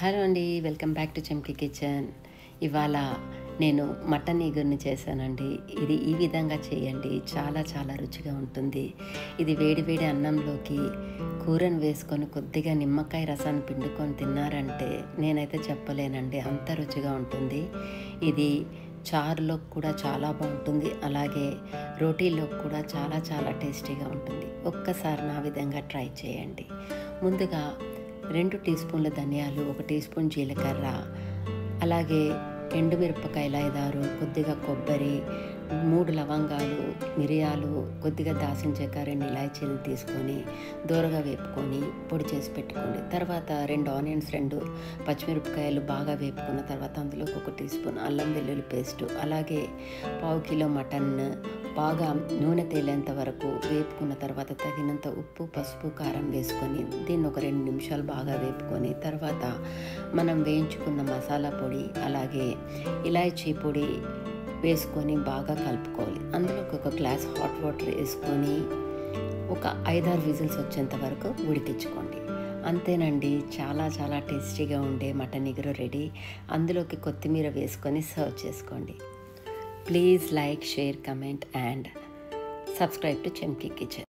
Hello అండి, welcome back to చెంకి kitchen. ఇవాళ నేను మటన్ ఈగురిని చేశానండి. ఇది ఈ విధంగా చేయండి, చాలా చాలా రుచిగా ఉంటుంది. ఇది వేడి వేడి అన్నంలోకి కూరను వేసుకొని కొద్దిగా నిమ్మకాయ రసాన్ని పిండుకొని తిన్నారంటే నేనైతే చెప్పలేనండి, అంత రుచిగా ఉంటుంది. ఇది చారులోకి కూడా చాలా బాగుంటుంది, అలాగే రోటీలోకి కూడా చాలా చాలా టేస్టీగా ఉంటుంది. ఒక్కసారి నా విధంగా ట్రై చేయండి. ముందుగా 2 టీ స్పూన్ల ధనియాలు, 1 టీ స్పూన్ జీలకర్ర, అలాగే ఎండుమిరపకాయలు 5, 6, కొద్దిగా కొబ్బరి, 3 లవంగాలు, మిరియాలు, కొద్దిగా దాల్చిన చెక్క, 2 ఇలాచీలు తీసుకొని దోరగా వేపుకొని పొడి చేసి పెట్టుకోండి. తర్వాత 2 ఆనియన్స్, 2 పచ్చిమిరపకాయలు బాగా వేపుకున్న తర్వాత అందులోకి 1 టీ స్పూన్ అల్లం వెల్లుల్లి పేస్టు, అలాగే 1/2 కిలో మటన్ బాగా నూనె తేలేంత వరకు వేపుకున్న తర్వాత తగినంత ఉప్పు, పసుపు, కారం వేసుకొని దీన్ని ఒక 2 నిమిషాలు బాగా వేపుకొని తర్వాత మనం వేయించుకున్న మసాలా పొడి, అలాగే ఇలాచీ పొడి వేసుకొని బాగా కలుపుకోవాలి. అందులోకి 1 గ్లాస్ హాట్ వాటర్ వేసుకొని ఒక 5-6 విజిల్స్ వచ్చేంత వరకు ఉడికించుకోండి. అంతేనండి, చాలా చాలా టేస్టీగా ఉండే మటన్ ఇగురు రెడీ. అందులోకి కొత్తిమీర వేసుకొని సర్వ్ చేసుకోండి. Please like, share, comment and subscribe to Chemki Kitchen.